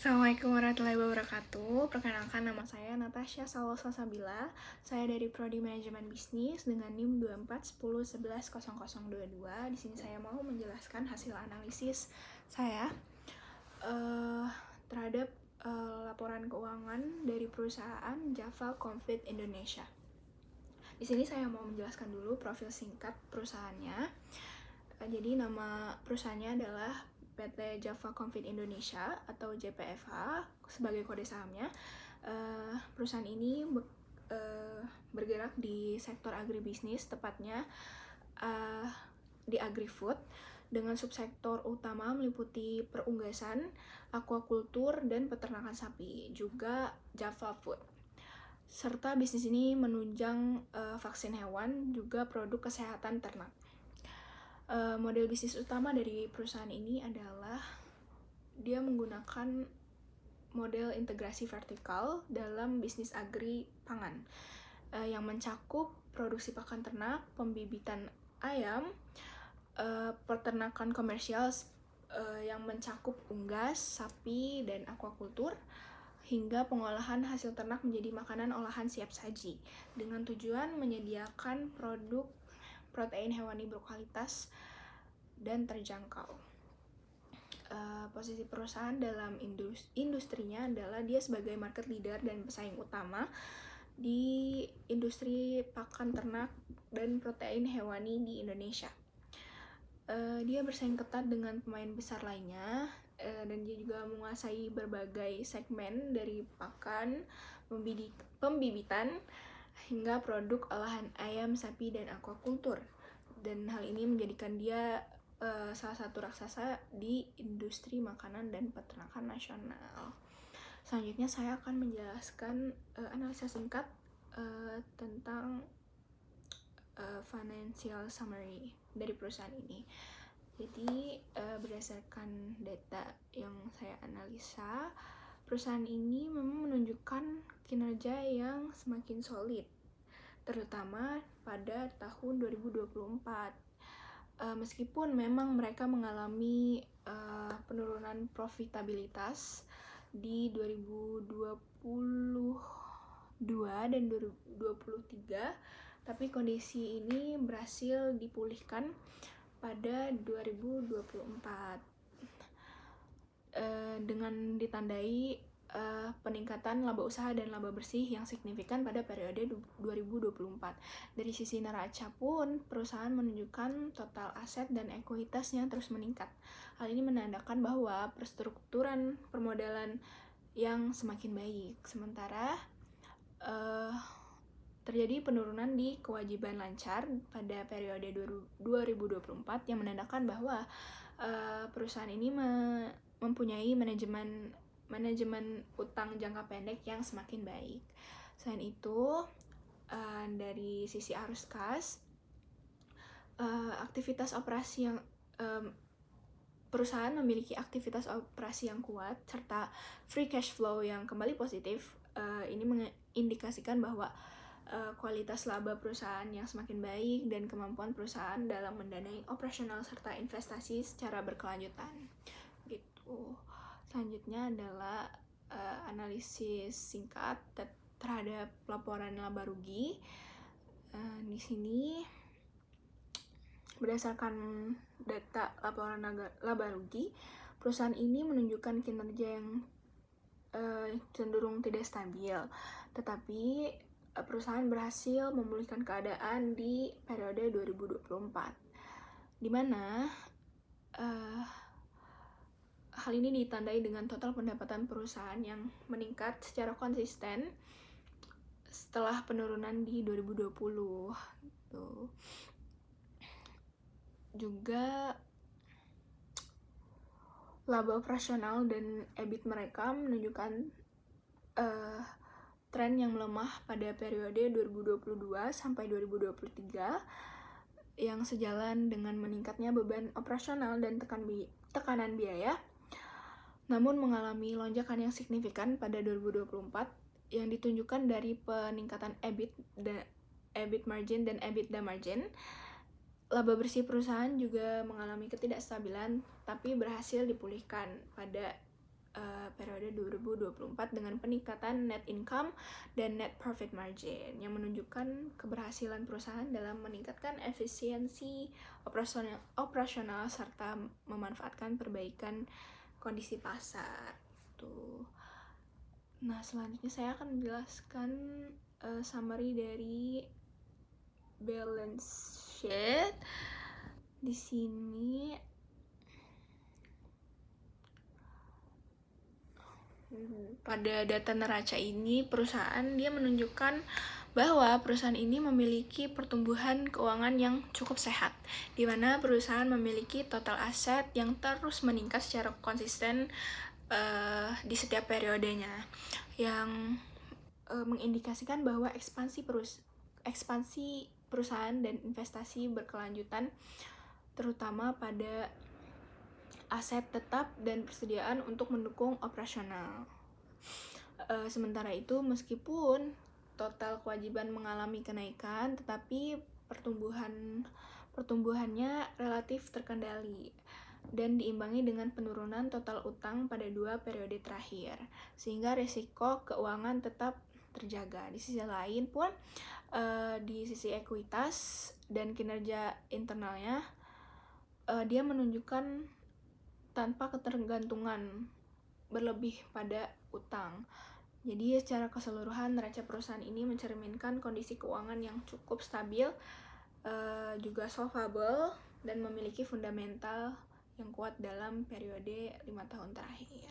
Assalamualaikum warahmatullahi wabarakatuh. Perkenalkan, nama saya Natasha Salsabila. Saya dari Prodi Manajemen Bisnis dengan NIM 2410110022. Di sini saya mau menjelaskan hasil analisis saya terhadap laporan keuangan dari perusahaan Java Confit Indonesia. Di sini saya mau menjelaskan dulu profil singkat perusahaannya. Jadi nama perusahaannya adalah PT Java Confit Indonesia atau JPFH sebagai kode sahamnya. Perusahaan ini bergerak di sektor agribisnis, tepatnya di agri-food, dengan subsektor utama meliputi perunggasan, aquacultur, dan peternakan sapi, juga Java Food. Serta bisnis ini menunjang vaksin hewan, juga produk kesehatan ternak. Model bisnis utama dari perusahaan ini adalah dia menggunakan model integrasi vertikal dalam bisnis agri pangan yang mencakup produksi pakan ternak, pembibitan ayam, peternakan komersial yang mencakup unggas, sapi, dan aquacultur, hingga pengolahan hasil ternak menjadi makanan olahan siap saji dengan tujuan menyediakan produk protein hewani berkualitas dan terjangkau. Posisi perusahaan dalam industrinya adalah dia sebagai market leader dan pesaing utama di industri pakan ternak dan protein hewani di Indonesia. Dia bersaing ketat dengan pemain besar lainnya, dan dia juga menguasai berbagai segmen dari pakan, pembibitan, hingga produk olahan ayam, sapi, dan aquacultur. Dan hal ini menjadikan dia salah satu raksasa di industri makanan dan peternakan nasional. Selanjutnya saya akan menjelaskan analisa singkat tentang financial summary dari perusahaan ini. Jadi berdasarkan data yang saya analisa, perusahaan ini memang menunjukkan kinerja yang semakin solid, terutama pada tahun 2024. Meskipun memang mereka mengalami penurunan profitabilitas di 2022 dan 2023, tapi kondisi ini berhasil dipulihkan pada 2024 dengan ditandai peningkatan laba usaha dan laba bersih yang signifikan pada periode 2024. Dari sisi neraca pun, perusahaan menunjukkan total aset dan ekuitasnya terus meningkat. Hal ini menandakan bahwa perstrukturan permodalan yang semakin baik. Sementara terjadi penurunan di kewajiban lancar pada periode 2024 yang menandakan bahwa perusahaan ini mempunyai manajemen utang jangka pendek yang semakin baik. Selain itu, dari sisi arus kas, aktivitas operasi yang perusahaan memiliki aktivitas operasi yang kuat serta free cash flow yang kembali positif. Ini mengindikasikan bahwa kualitas laba perusahaan yang semakin baik dan kemampuan perusahaan dalam mendanai operasional serta investasi secara berkelanjutan. Gitu. Selanjutnya adalah analisis singkat terhadap laporan laba rugi. Di sini berdasarkan data laporan laba rugi, perusahaan ini menunjukkan kinerja yang cenderung tidak stabil, tetapi perusahaan berhasil memulihkan keadaan di periode 2024, di mana hal ini ditandai dengan total pendapatan perusahaan yang meningkat secara konsisten setelah penurunan di 2020. Juga laba operasional dan EBIT mereka menunjukkan tren yang melemah pada periode 2022 sampai 2023 yang sejalan dengan meningkatnya beban operasional dan tekanan biaya, namun mengalami lonjakan yang signifikan pada 2024 yang ditunjukkan dari peningkatan EBIT margin dan EBITDA margin. Laba bersih perusahaan juga mengalami ketidakstabilan tapi berhasil dipulihkan pada periode 2024 dengan peningkatan net income dan net profit margin yang menunjukkan keberhasilan perusahaan dalam meningkatkan efisiensi operasional serta memanfaatkan perbaikan kondisi pasar. Tuh. Nah, selanjutnya saya akan menjelaskan summary dari balance sheet. Di sini pada data neraca ini perusahaan dia menunjukkan bahwa perusahaan ini memiliki pertumbuhan keuangan yang cukup sehat, di mana perusahaan memiliki total aset yang terus meningkat secara konsisten di setiap periodenya, yang mengindikasikan bahwa ekspansi perusahaan dan investasi berkelanjutan, terutama pada aset tetap dan persediaan untuk mendukung operasional. Sementara itu, meskipun total kewajiban mengalami kenaikan, tetapi pertumbuhannya relatif terkendali dan diimbangi dengan penurunan total utang pada 2 periode terakhir, sehingga risiko keuangan tetap terjaga. Di sisi lain pun, di sisi ekuitas dan kinerja internalnya, dia menunjukkan tanpa ketergantungan berlebih pada utang. Jadi secara keseluruhan neraca perusahaan ini mencerminkan kondisi keuangan yang cukup stabil, juga solvable dan memiliki fundamental yang kuat dalam periode 5 tahun terakhir.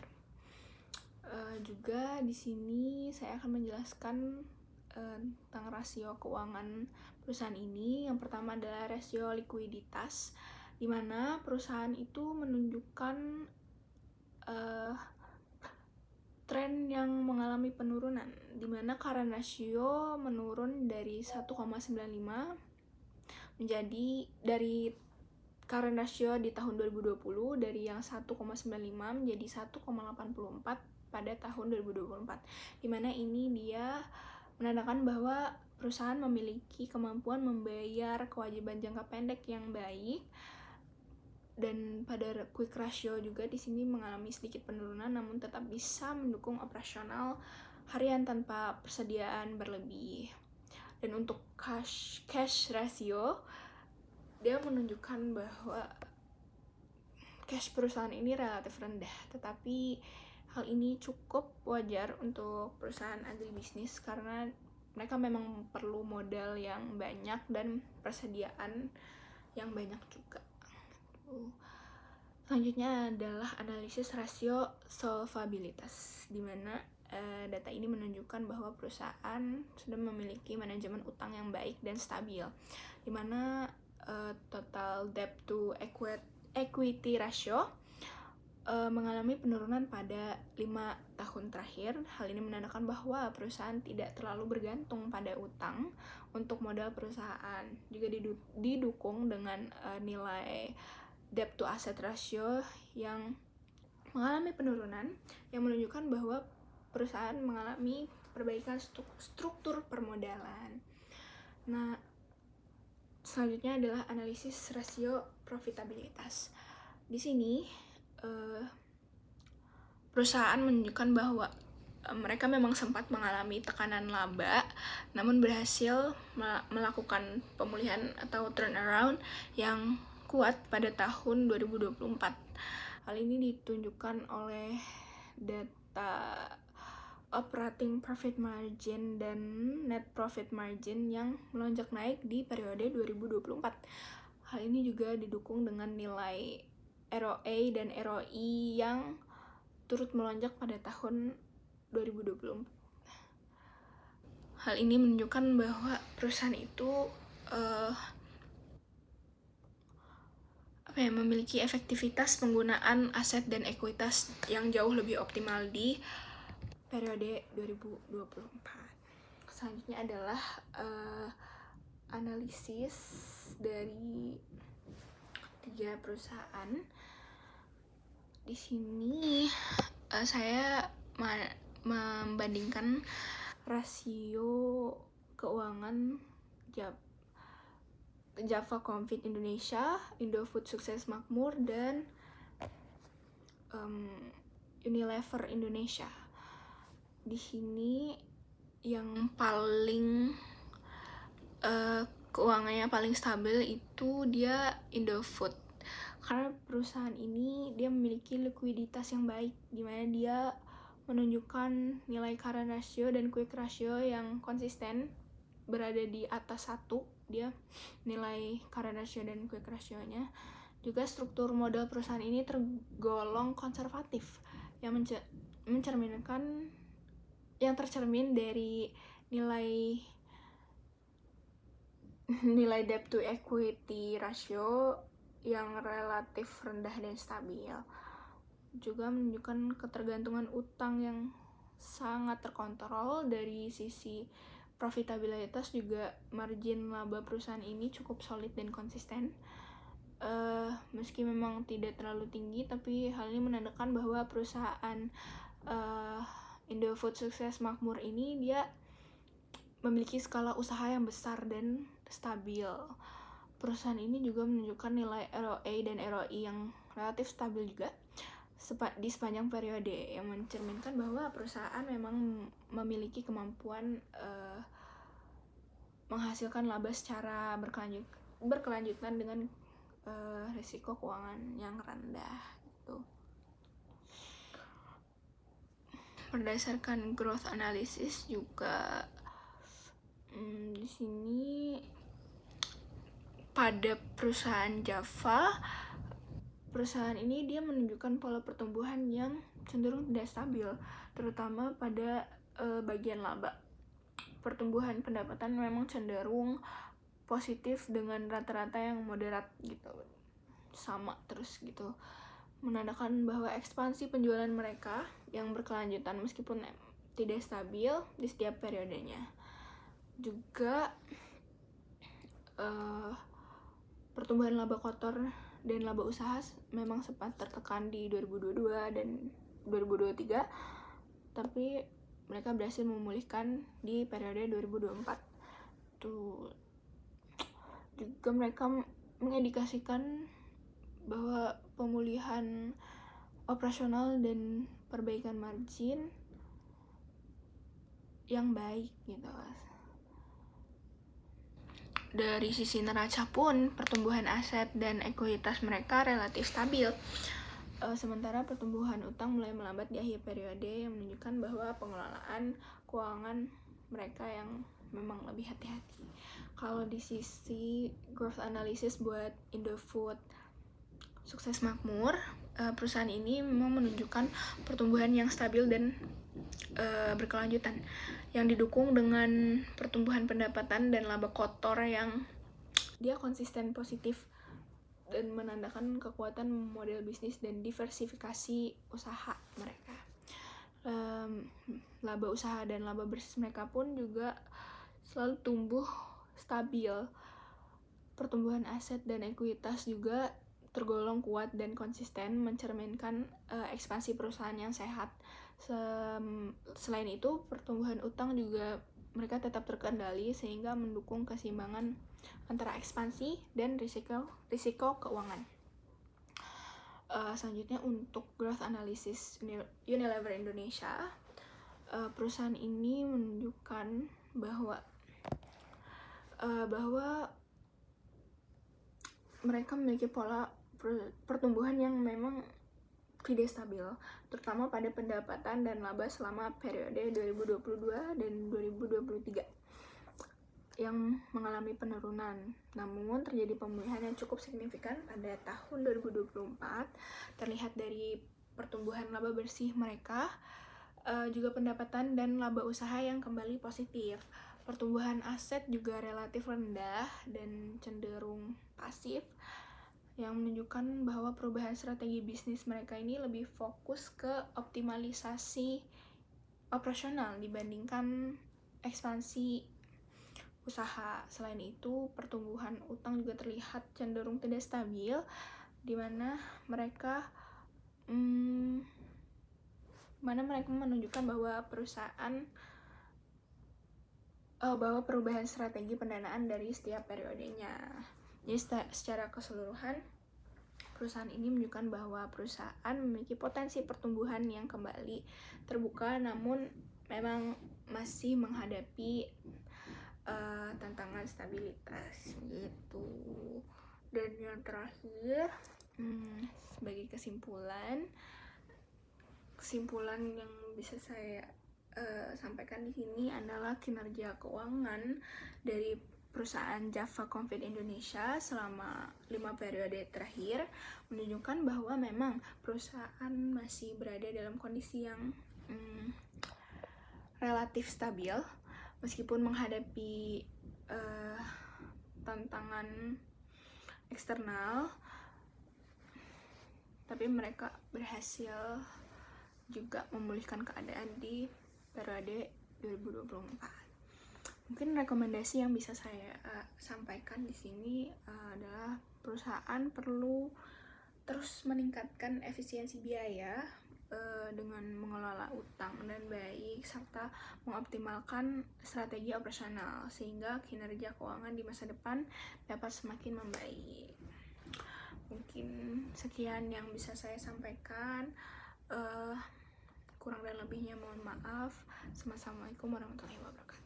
Juga di sini saya akan menjelaskan tentang rasio keuangan perusahaan ini. Yang pertama adalah rasio likuiditas, di mana perusahaan itu menunjukkan tren yang mengalami penurunan, di mana current ratio menurun dari 1,95 menjadi dari current ratio di tahun 2020 dari yang 1,95 menjadi 1,84 pada tahun 2024, di mana ini dia menandakan bahwa perusahaan memiliki kemampuan membayar kewajiban jangka pendek yang baik. Dan pada quick ratio juga di sini mengalami sedikit penurunan, namun tetap bisa mendukung operasional harian tanpa persediaan berlebih. Dan untuk cash ratio, dia menunjukkan bahwa cash perusahaan ini relatif rendah, tetapi hal ini cukup wajar untuk perusahaan agribisnis karena mereka memang perlu modal yang banyak dan persediaan yang banyak juga. Selanjutnya adalah analisis rasio solvabilitas, di mana data ini menunjukkan bahwa perusahaan sudah memiliki manajemen utang yang baik dan stabil, di mana total debt to equity ratio mengalami penurunan pada 5 tahun terakhir. Hal ini menandakan bahwa perusahaan tidak terlalu bergantung pada utang untuk modal perusahaan. Juga didukung dengan nilai debt to asset ratio yang mengalami penurunan, yang menunjukkan bahwa perusahaan mengalami perbaikan struktur permodalan. Nah, selanjutnya adalah analisis rasio profitabilitas. Di sini perusahaan menunjukkan bahwa mereka memang sempat mengalami tekanan laba, namun berhasil melakukan pemulihan atau turnaround yang kuat pada tahun 2024. Hal ini ditunjukkan oleh data operating profit margin dan net profit margin yang melonjak naik di periode 2024. Hal ini juga didukung dengan nilai ROA dan ROI yang turut melonjak pada tahun 2024. Hal ini menunjukkan bahwa perusahaan itu memiliki efektivitas penggunaan aset dan ekuitas yang jauh lebih optimal di periode 2024. Selanjutnya adalah analisis dari 3 perusahaan. Di sini saya membandingkan rasio keuangan Java Confit Indonesia, Indofood Sukses Makmur, dan Unilever Indonesia. Di sini yang paling keuangannya paling stabil itu dia Indofood, karena perusahaan ini dia memiliki likuiditas yang baik, di mana dia menunjukkan nilai current ratio dan quick ratio yang konsisten berada di atas 1, dia nilai current ratio dan quick ratio-nya. Juga struktur modal perusahaan ini tergolong konservatif, yang mencerminkan yang tercermin dari nilai debt to equity ratio yang relatif rendah dan stabil. Juga menunjukkan ketergantungan utang yang sangat terkontrol. Dari sisi profitabilitas juga margin laba perusahaan ini cukup solid dan konsisten. Meski memang tidak terlalu tinggi, tapi hal ini menandakan bahwa perusahaan Indofood Sukses Makmur ini dia memiliki skala usaha yang besar dan stabil. Perusahaan ini juga menunjukkan nilai ROA dan ROI yang relatif stabil juga di sepanjang periode, yang mencerminkan bahwa perusahaan memang memiliki kemampuan menghasilkan laba secara berkelanjutan dengan risiko keuangan yang rendah gitu. Berdasarkan growth analysis juga di sini pada perusahaan Java, perusahaan ini dia menunjukkan pola pertumbuhan yang cenderung tidak stabil, terutama pada bagian laba. Pertumbuhan pendapatan memang cenderung positif dengan rata-rata yang moderat gitu, sama terus gitu, menandakan bahwa ekspansi penjualan mereka yang berkelanjutan meskipun tidak stabil di setiap periodenya. Juga pertumbuhan laba kotor dan laba usaha memang sempat tertekan di 2022 dan 2023, tapi mereka berhasil memulihkan di periode 2024. Juga mereka mengindikasikan bahwa pemulihan operasional dan perbaikan margin yang baik gitu. Dari sisi neraca pun pertumbuhan aset dan ekuitas mereka relatif stabil. Sementara pertumbuhan utang mulai melambat di akhir periode, yang menunjukkan bahwa pengelolaan keuangan mereka yang memang lebih hati-hati. Kalau di sisi growth analysis buat Indofood Sukses Makmur, perusahaan ini memang menunjukkan pertumbuhan yang stabil dan berkelanjutan, yang didukung dengan pertumbuhan pendapatan dan laba kotor yang dia konsisten positif dan menandakan kekuatan model bisnis dan diversifikasi usaha mereka. Laba usaha dan laba bersih mereka pun juga selalu tumbuh stabil. Pertumbuhan aset dan ekuitas juga tergolong kuat dan konsisten, mencerminkan ekspansi perusahaan yang sehat. Selain itu, pertumbuhan utang juga mereka tetap terkendali, sehingga mendukung keseimbangan antara ekspansi dan risiko keuangan. Selanjutnya untuk growth analysis Unilever Indonesia, perusahaan ini menunjukkan bahwa mereka memiliki pola pertumbuhan yang memang tidak stabil, terutama pada pendapatan dan laba selama periode 2022 dan 2023 yang mengalami penurunan. Namun terjadi pemulihan yang cukup signifikan pada tahun 2024, terlihat dari pertumbuhan laba bersih mereka, juga pendapatan dan laba usaha yang kembali positif. Pertumbuhan aset juga relatif rendah dan cenderung pasif, yang menunjukkan bahwa perubahan strategi bisnis mereka ini lebih fokus ke optimalisasi operasional dibandingkan ekspansi usaha. Selain itu, pertumbuhan utang juga terlihat cenderung tidak stabil, di mana mereka menunjukkan bahwa perubahan strategi pendanaan dari setiap periodenya. Jadi secara keseluruhan, perusahaan ini menunjukkan bahwa perusahaan memiliki potensi pertumbuhan yang kembali terbuka, namun memang masih menghadapi tantangan stabilitas gitu. Dan yang terakhir, sebagai kesimpulan yang bisa saya sampaikan di sini adalah kinerja keuangan dari perusahaan Java Confit Indonesia selama 5 periode terakhir menunjukkan bahwa memang perusahaan masih berada dalam kondisi yang relatif stabil meskipun menghadapi tantangan eksternal, tapi mereka berhasil juga memulihkan keadaan di periode 2024. Mungkin rekomendasi yang bisa saya sampaikan di sini adalah perusahaan perlu terus meningkatkan efisiensi biaya dengan mengelola utang dan baik serta mengoptimalkan strategi operasional sehingga kinerja keuangan di masa depan dapat semakin membaik. Mungkin sekian yang bisa saya sampaikan. Kurang dan lebihnya mohon maaf. Assalamualaikum warahmatullahi wabarakatuh.